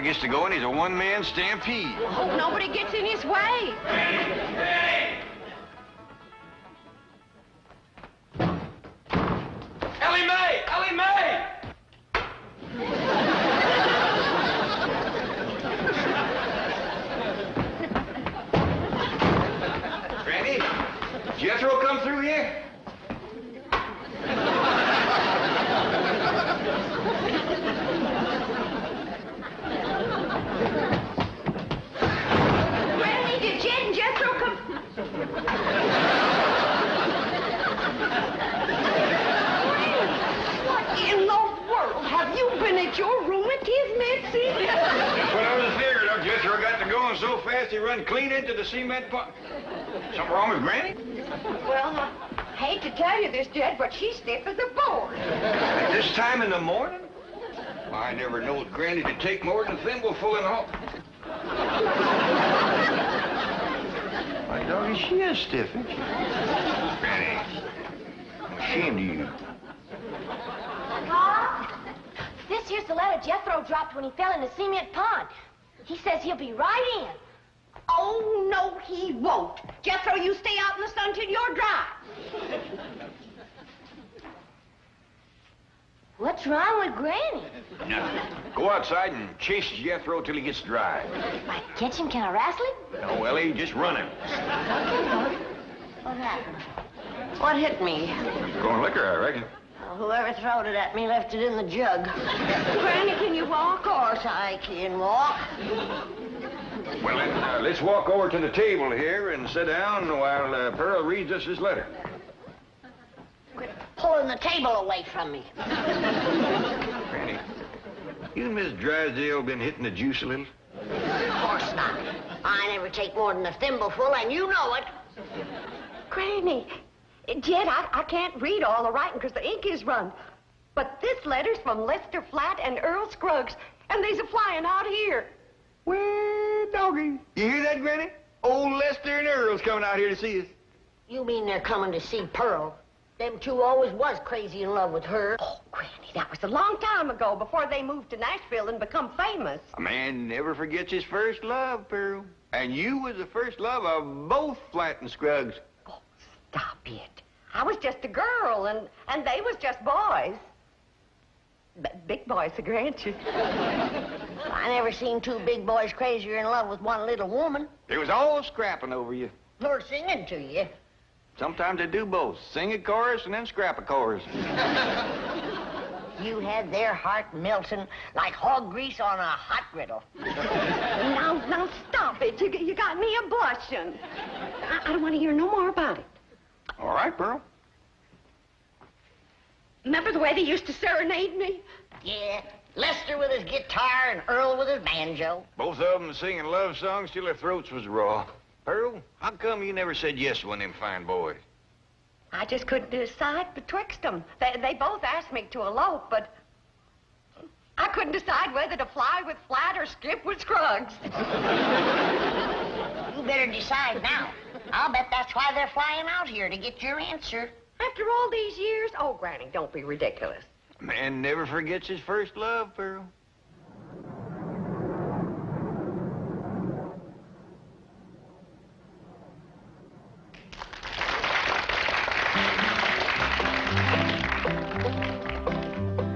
boy gets to go and he's a one-man stampede. Hope nobody gets in his way. Hey! Ellie Mae! Ellie Mae! Granny, Jethro come through here? Granny, did Jed and Jethro come? What in the world? Have you been at your rheumatism, Mitzi? That's what I was figuring of. Jethro got to going so fast he run clean into the cement pot. Something wrong with Granny? Well, I hate to tell you this, Jed, but she's stiff as a board. At this time in the morning? Well, I never knowed Granny to take more than a thimbleful and all. My doggy, she is stiff, isn't she? Granny, I'm ashamed of you. Pa, this here's the letter Jethro dropped when he fell in the cement pond. He says he'll be right in. Oh, no, he won't. Jethro, you stay out in the sun till you're dry. What's wrong with Granny? Nothing. Go outside and chase Jethro till he gets dry. If I catch him, can I wrestle him? No, Ellie, just run him. What happened? What hit me? Going liquor, I reckon. Well, whoever throwed it at me left it in the jug. Granny, can you walk? Of course I can walk. Well, then, let's walk over to the table here and sit down while Pearl reads us his letter. Quit pulling the table away from me. Granny, you and Miss Drysdale been hitting the juice a little? Of course not. I never take more than a thimbleful, and you know it. Granny, Jed, I can't read all the writing because the ink is run. But this letter's from Lester Flatt and Earl Scruggs, and they's a-flying out here. Well, doggy. You hear that, Granny? Old Lester and Earl's coming out here to see us. You mean they're coming to see Pearl? Them two always was crazy in love with her. Oh, Granny, that was a long time ago, before they moved to Nashville and become famous. A man never forgets his first love, Pearl. And you was the first love of both Flatt and Scruggs. Oh, stop it. I was just a girl, and they was just boys. Big boys, I grant you. I never seen two big boys crazier in love with one little woman. They was all scrapping over you. Or singing to you. Sometimes they do both. Sing a chorus and then scrap a chorus. You had their heart melting like hog grease on a hot griddle. Now, stop it. You got me a-blushing. I don't want to hear no more about it. All right, Pearl. Remember the way they used to serenade me? Yeah, Lester with his guitar and Earl with his banjo. Both of them singing love songs till their throats was raw. Pearl, how come you never said yes to one of them fine boys? I just couldn't decide betwixt them. They both asked me to elope, but I couldn't decide whether to fly with Flatt or skip with Scruggs. You better decide now. I'll bet that's why they're flying out here, to get your answer. After all these years? Oh, Granny, don't be ridiculous. A man never forgets his first love, Pearl.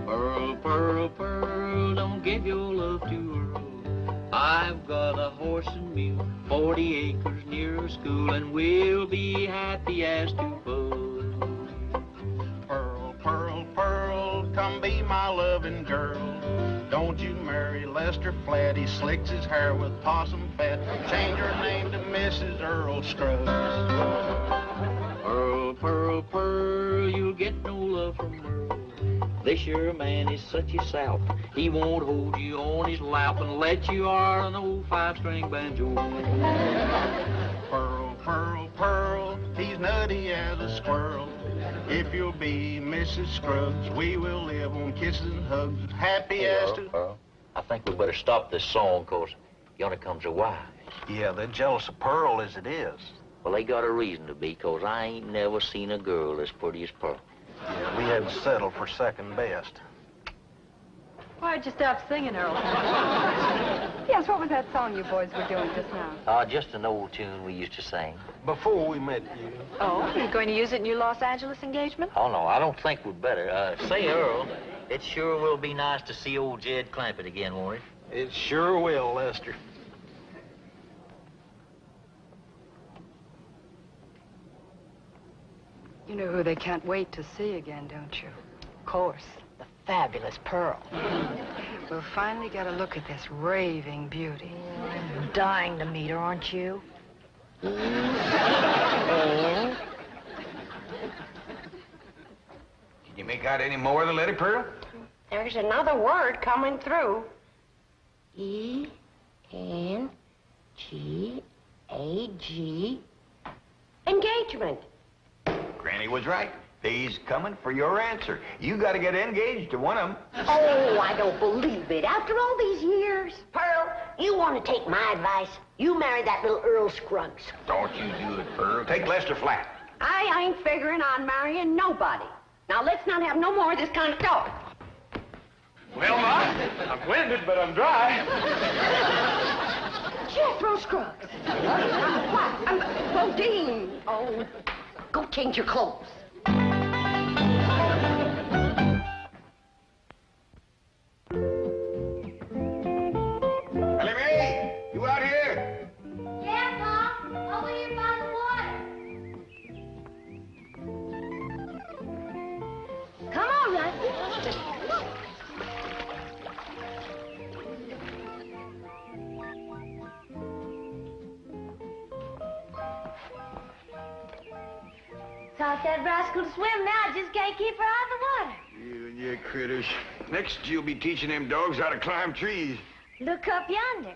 Pearl, Pearl, Pearl, don't give your love to Earl. I've got a horse and mule, 40 acres near a school, and we'll be happy as two boys. Pearl, Pearl, Pearl, come be my loving girl. Don't you marry Lester Flatt, he slicks his hair with possum fat. Change her name to Mrs. Earl Scruggs. Pearl, Pearl, Pearl, you'll get no love from Earl. This your man is such a salt. He won't hold you on his lap and let you are an old 5-string banjo. Pearl, Pearl, Pearl, he's nutty as a squirrel. If you'll be Mrs. Scruggs, we will live on kisses and hugs, happy as to... Pearl, I think we better stop this song, 'cause yonder comes a wife. Yeah, they're jealous of Pearl as it is. Well, they got a reason to be, 'cause I ain't never seen a girl as pretty as Pearl. Yeah, we had to settle for second best. Why'd you stop singing, Earl? Gus, what was that song you boys were doing just now? Just an old tune we used to sing. Before we met you. Oh, you're going to use it in your Los Angeles engagement? Oh, no, I don't think we'd better. Say, Earl, it sure will be nice to see old Jed Clampett again, won't it? It sure will, Lester. You know who they can't wait to see again, don't you? Of course, the fabulous Pearl. We'll finally get a look at this raving beauty. I'm dying to meet her, aren't you? Did you make out any more of the letter, Pearl? There's another word coming through. E-N-G-A-G. Engagement. Granny was right. He's coming for your answer. You got to get engaged to one of them. Oh, I don't believe it. After all these years. Pearl, you want to take my advice? You marry that little Earl Scruggs. Don't you do it, Pearl. Take Lester Flat. I ain't figuring on marrying nobody. Now, let's not have no more of this kind of talk. Well, Ma, I'm winded, but I'm dry. Jethro Scruggs. What? Bodine. Oh, go change your clothes. You out here? Yeah, Pop. Over here by the water. Come on, Rusty. Taught that rascal to swim now. I just can't keep her out of the water. You and your critters. Next, you'll be teaching them dogs how to climb trees. Look up yonder.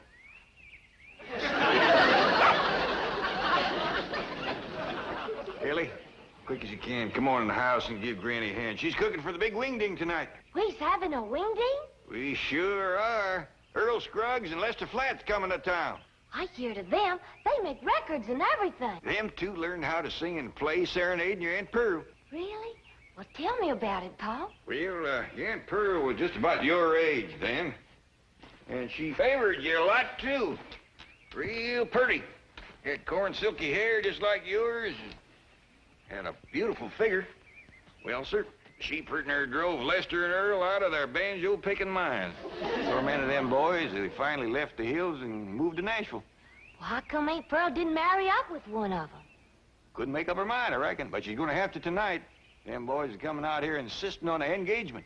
Ellie, quick as you can, come on in the house and give Granny a hand. She's cooking for the big wingding tonight. We's having a wingding? We sure are. Earl Scruggs and Lester Flat's coming to town. I hear to them. They make records and everything. Them two learned how to sing and play serenading your Aunt Pearl. Really? Well, tell me about it, Pa. Well, your Aunt Pearl was just about your age then. And she favored you a lot, too. Real pretty. Had corn silky hair just like yours. Had a beautiful figure. Well, sir, she pretty near drove Lester and Earl out of their banjo-picking minds. So many of them boys, they finally left the hills and moved to Nashville. Well, how come Aunt Pearl didn't marry up with one of them? Couldn't make up her mind, I reckon, but she's gonna have to tonight. Them boys are coming out here insisting on an engagement.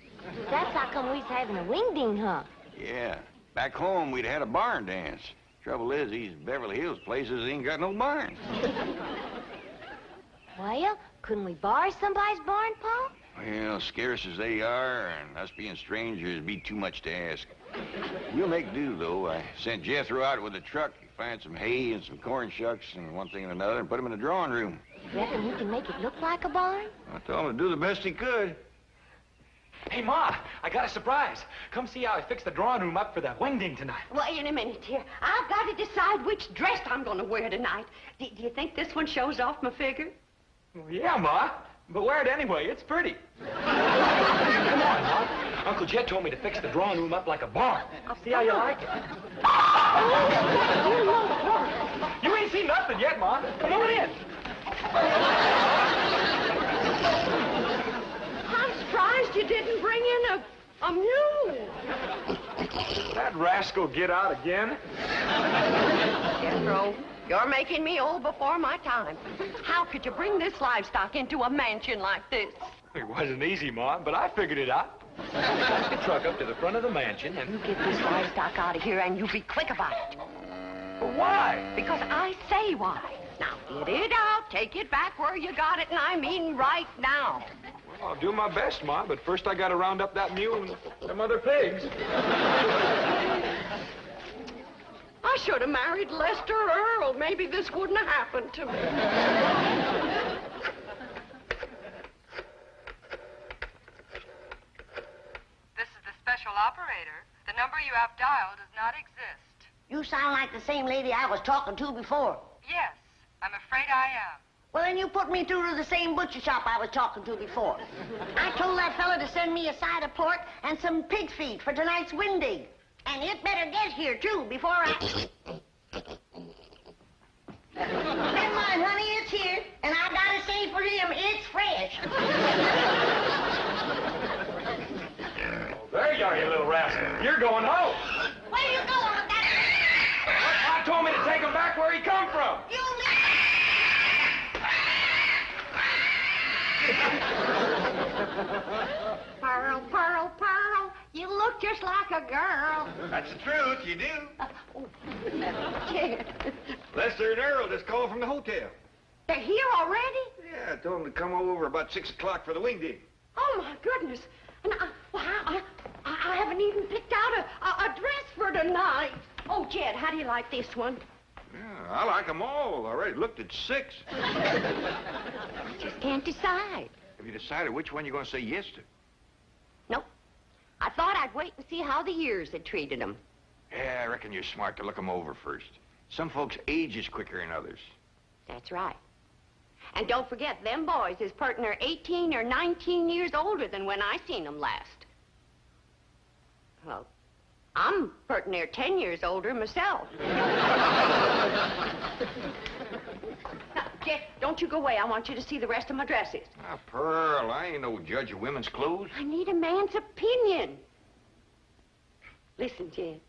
That's how come we's having a wingding, huh? Yeah. Back home, we'd had a barn dance. Trouble is, these Beverly Hills places ain't got no barns. Well, couldn't we borrow somebody's barn, Pa? Well, scarce as they are, and us being strangers, be too much to ask. We'll make do, though. I sent Jethro out with a truck to find some hay and some corn shucks and one thing and another and put them in the drawing room. Reckon he can make it look like a barn? I told him to do the best he could. Hey, Ma, I got a surprise. Come see how I fixed the drawing room up for that wingding tonight. Wait a minute here. I've got to decide which dress I'm going to wear tonight. Do you think this one shows off my figure? Well, yeah, Ma, but wear it anyway. It's pretty. Come on, Ma. Uncle Jed told me to fix the drawing room up like a barn. See how you like it. You ain't seen nothing yet, Ma. Come on in. I'm surprised you didn't bring in a mule. That rascal get out again? Jethro, you're making me old before my time. How could you bring this livestock into a mansion like this? It wasn't easy, Ma, but I figured it out. Took the truck up to the front of the mansion and... You get this livestock out of here and you be quick about it. But why? Because I say why. Now, get it out, take it back where you got it, and I mean right now. Well, I'll do my best, Ma, but first I gotta round up that mule and them other pigs. I should have married Lester Earl. Maybe this wouldn't have happened to me. This is the special operator. The number you have dialed does not exist. You sound like the same lady I was talking to before. Yes, I'm afraid I am. Well, then you put me through to the same butcher shop I was talking to before. I told that fella to send me a side of pork and some pig feet for tonight's wingding. And it better get here, too, before I... Never mind, honey, it's here. And I gotta say for him, it's fresh. There you are, you little rascal. You're going home. Where you going with that? I told me to take him back where he come from. You Pearl, Pearl, Pearl, you look just like a girl. That's the truth, you do. Jed, Lester and Earl just called from the hotel. they're here already? Yeah, I told them to come over about 6 o'clock for the wingding. Oh, my goodness. And I haven't even picked out a dress for tonight. Oh, Jed, how do you like this one? Yeah, I like them all. I already looked at 6. I just can't decide. Have you decided which one you're going to say yes to? Nope. I thought I'd wait and see how the years had treated them. Yeah, I reckon you're smart to look them over first. Some folks age is quicker than others. That's right. And don't forget, them boys is partner 18 or 19 years older than when I seen them last. Well, I'm partner 10 years older myself. Now, Jeff, don't you go away. I want you to see the rest of my dresses. Ah, Pearl, I ain't no judge of women's clothes. I need a man's opinion. Listen, Jed.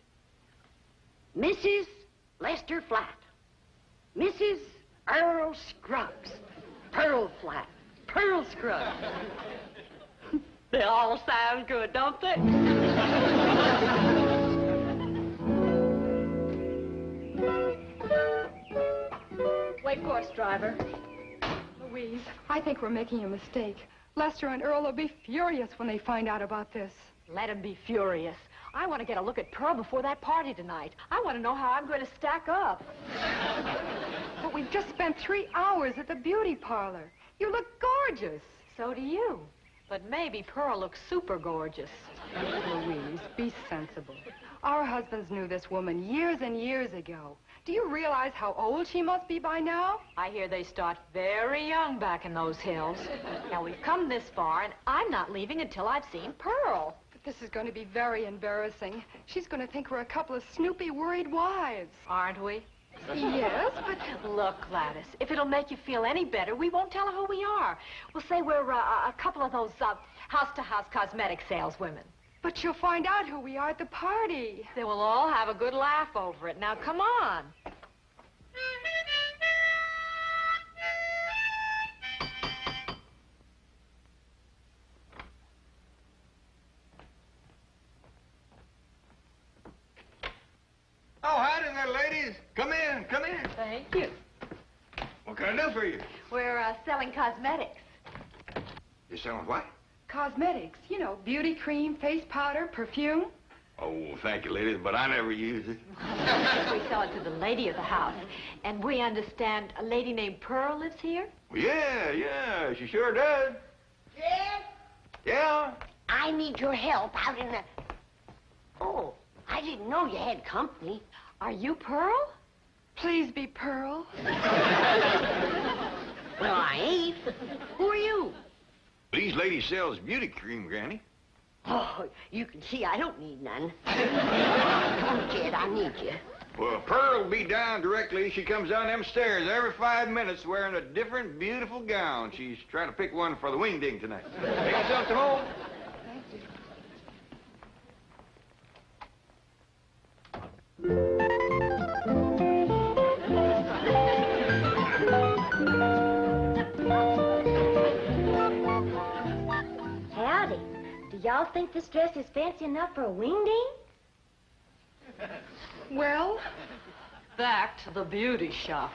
Mrs. Lester Flat. Mrs. Earl Scruggs. Pearl Flat. Pearl Scruggs. They all sound good, don't they? Wait, course, driver. Louise, I think we're making a mistake. Lester and Earl will be furious when they find out about this. Let him be furious. I want to get a look at Pearl before that party tonight. I want to know how I'm going to stack up. But we've just spent 3 hours at the beauty parlor. You look gorgeous. So do you. But maybe Pearl looks super gorgeous. Louise, be sensible. Our husbands knew this woman years and years ago. Do you realize how old she must be by now? I hear they start very young back in those hills. Now, we've come this far, and I'm not leaving until I've seen Pearl. But this is going to be very embarrassing. She's going to think we're a couple of snoopy, worried wives. Aren't we? Yes, but... Look, Gladys, if it'll make you feel any better, we won't tell her who we are. We'll say we're a couple of those house-to-house cosmetic saleswomen. But you'll find out who we are at the party. Then we'll all have a good laugh over it. Now, come on. Oh, howdy there, ladies. Come in, come in. Thank you. What can I do for you? We're selling cosmetics. You selling what? Cosmetics, you know, beauty cream, face powder, perfume. Oh, thank you, ladies, but I never use it. We sell it to the lady of the house. And we understand a lady named Pearl lives here? Yeah, she sure does. Jed, Yeah? I need your help out in the... Oh, I didn't know you had company. Are you Pearl? Please be Pearl. Well, I ain't. Who are you? These ladies sells beauty cream, Granny. Oh, you can see I don't need none. Come on, Jed, I need you. Well, Pearl will be down directly. She comes down them stairs every 5 minutes wearing a different beautiful gown. She's trying to pick one for the wingding tonight. Take yourself to home. Howdy. Do y'all think this dress is fancy enough for a wingding? Well, back to the beauty shop.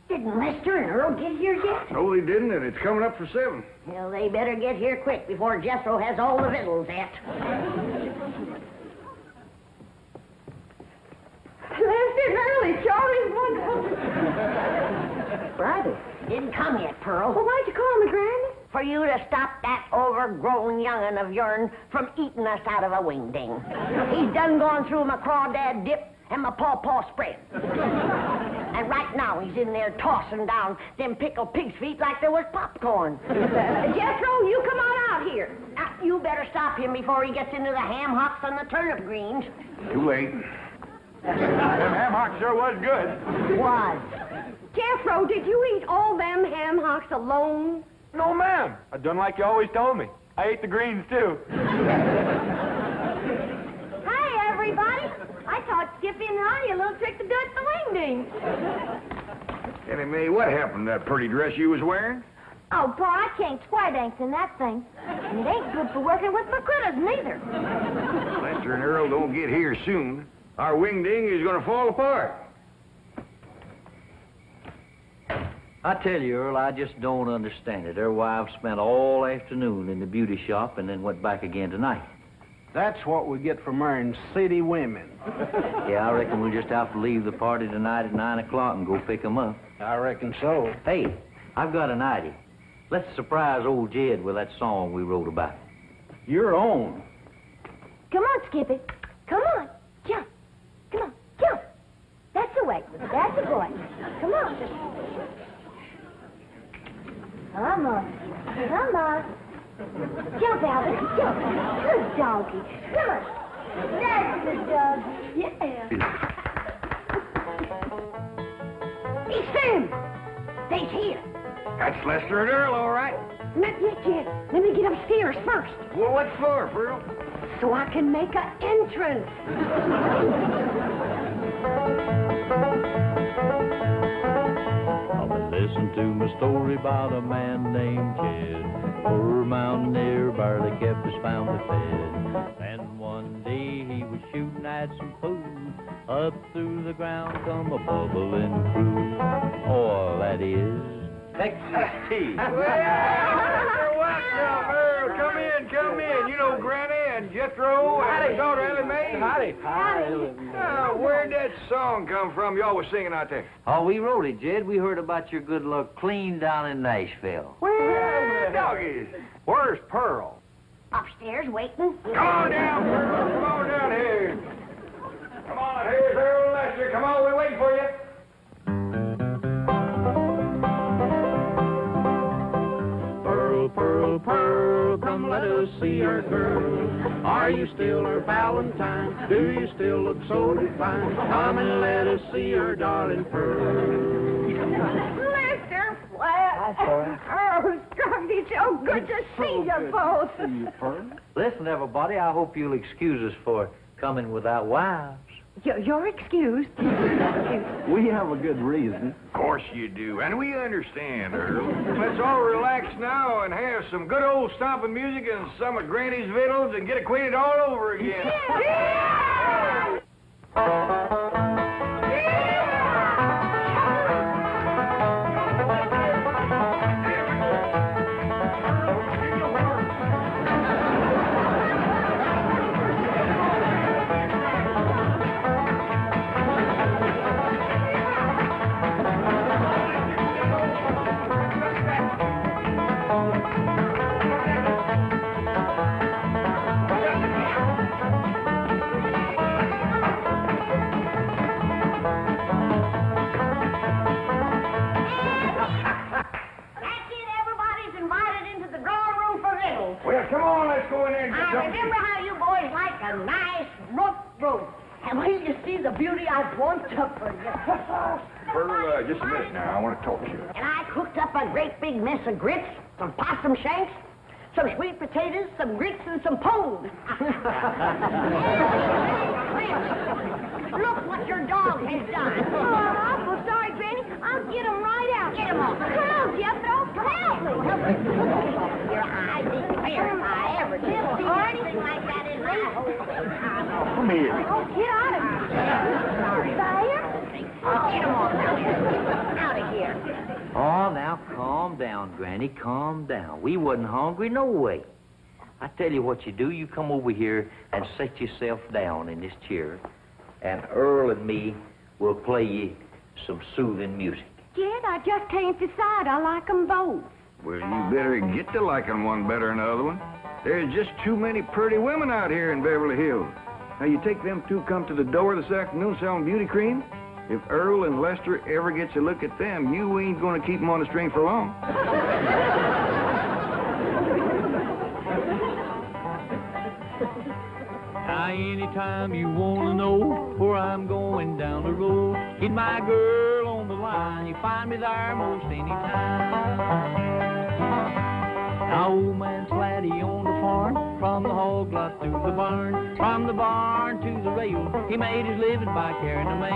Didn't Lester and Earl get here yet? No, they didn't, and it's coming up for 7. Well, they better get here quick before Jethro has all the victuals at. Lester and Earl, Charlie's wonderful. Brother, didn't come yet, Pearl. Well, why'd you call me, Granny? for you to stop that overgrown young'un of yourn from eating us out of a wingding. He's done gone through my crawdad dip and my pawpaw spread. And right now he's in there tossing down them pickled pig's feet like there was popcorn. Jethro, you come on out here. Now, you better stop him before he gets into the ham hocks and the turnip greens. Too late. Them ham hocks sure was good. Was. Jethro, did you eat all them ham hocks alone? No, ma'am. I done like you always told me. I ate the greens, too. Hi, everybody. I taught Skippy and Ronnie a little trick to do at the wingding. Annie Mae, what happened to that pretty dress you was wearing? Oh, Pa, I can't square dance in that thing. And it ain't good for working with my critters, neither. Lester and Earl don't get here soon. Our wingding is going to fall apart. I tell you, Earl, I just don't understand it. Their wives spent all afternoon in the beauty shop and then went back again tonight. That's what we get for marrying city women. Yeah, I reckon we'll just have to leave the party tonight at 9 o'clock and go pick 'em up. I reckon so. Hey, I've got an idea. Let's surprise old Jed with that song we wrote about. Your own. Come on, Skippy. Come on. Jump. Come on. Jump. That's the way. That's the boy. Come on. Come on. Come on. Jump, Albert. Jump. Good donkey. Come on. That's the doggy. Yeah. He's Sam. They's here. That's Lester and Earl, all right. Not yet, Jed. Let me get upstairs first, Well, what for, Earl? so I can make an entrance. Come and listen to my story about a man named Jed. Poor mountaineer barely kept his family fed. Then one day he was shooting at some food. Up through the ground come a bubbling crude. Oh, that is Texas tea. Well, welcome, Earl. Come in. You know Granny and Jethro and his daughter Ellie Mae. Howdy. Where'd that song come from you all was singing out there? Oh, we wrote it, Jed. We heard about your good luck clean down in Nashville. Where the doggies? Where's Pearl? Upstairs waiting. Come on down, Earl. Come on down here. Come on, here's Earl Lester. Come on, we're waiting for you. Pearl, Pearl, Pearl, come let us see our girl. Are you still her Valentine? Do you still look so divine? Come and let us see our darling Pearl. Lester Flat. Oh, Scruggs, it's so good to see you both. Listen, everybody, I hope you'll excuse us for coming without wives. You're excused. We have a good reason. Of course you do, and we understand, Earl. Let's all relax now and have some good old stomping music and some of Granny's victuals and get acquainted all over again. Yeah! Well, come on, let's go in there and get I something. remember how you boys like a nice roast roast. And when you see the beauty I've wanted up for you. Earl, just a minute now. I want to talk to you. And I cooked up a great big mess of grits, some possum shanks, some sweet potatoes, some grits, and some pone. Look what your dog has done. Oh, I'm awful sorry, Granny. I'll get him right out. Get him off. Come on, Jethro. Help me. Your eyes declare if I ever did see anything like that in my whole life. Come here. Oh, get out of here. Fire? Oh, get him off now. Out of here. Oh, now calm down, Granny, calm down. We wasn't hungry no way. I tell you what you do. You come over here and set yourself down in this chair, and Earl and me will play you some soothing music. Jed, I just can't decide. I like 'em both. Well, you better get to liking one better than the other one. There's just too many pretty women out here in Beverly Hills. Now, you take them two come to the door this afternoon selling beauty cream. If Earl and Lester ever gets a look at them, you ain't gonna keep them on the string for long. Now, anytime you want to know where I'm going down the road, get my girl on the line. You find me there most any time. Now, old man Slatty on the farm, from the hog lot to the barn, from the barn to the rail, he made his living by carrying the mail.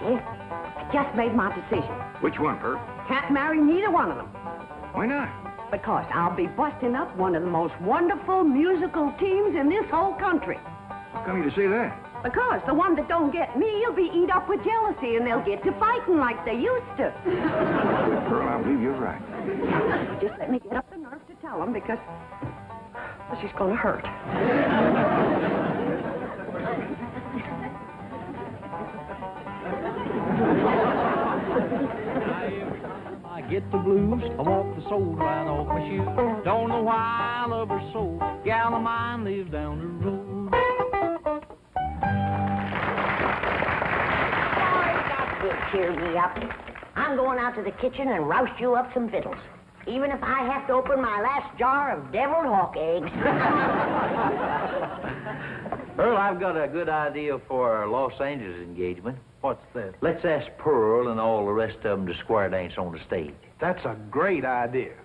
Yeah, I just made my decision. Which one, Pearl? Can't marry neither one of them. Why not? Because I'll be busting up one of the most wonderful musical teams in this whole country. How come you to say that? Because the one that don't get me will be eat up with jealousy, and they'll get to fighting like they used to. Pearl, I believe you're right. Just let me get up the nerve to tell them, because this is going to hurt. I get the blues, I walk the soul right off my shoe. Don't know why I love her so. Gal of mine lives down the road. Cheer me up. I'm going out to the kitchen and roust you up some victuals, even if I have to open my last jar of deviled hawk eggs. Earl, I've got a good idea for our Los Angeles engagement. What's that? Let's ask Pearl and all the rest of them to square dance on the stage. That's a great idea.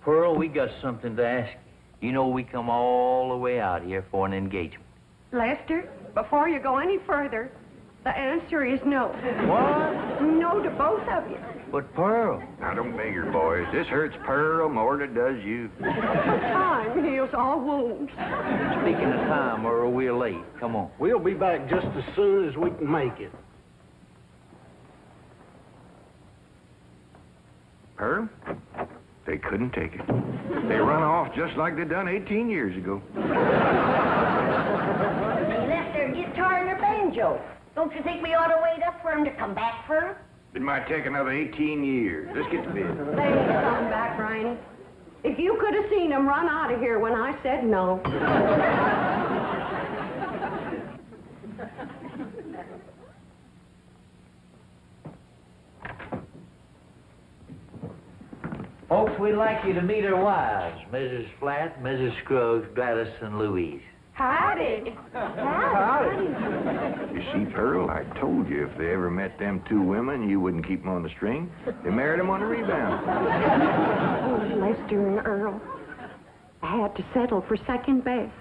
Pearl, we got something to ask. You know we come all the way out here for an engagement. Lester, before you go any further, the answer is no. What? No to both of you. But Pearl... Now, don't beg her, boys. This hurts Pearl more than it does you. Time heals all wounds. Speaking of time, Earl, we're late. Come on. We'll be back just as soon as we can make it. Pearl? They couldn't take it. They run off just like they done 18 years ago. They left their guitar and their banjo. Don't you think we ought to wait up for them to come back for them? It might take another 18 years. Let's get to bed. They ain't coming back, Riney. If you could have seen them run out of here when I said no. Folks, we'd like you to meet our wives, Mrs. Flatt, Mrs. Scruggs, Gladys, and Louise. Howdy. Howdy. You see, Pearl, I told you if they ever met them two women, you wouldn't keep them on the string. They married them on the rebound. Oh, Lester and Earl. I had to settle for second best.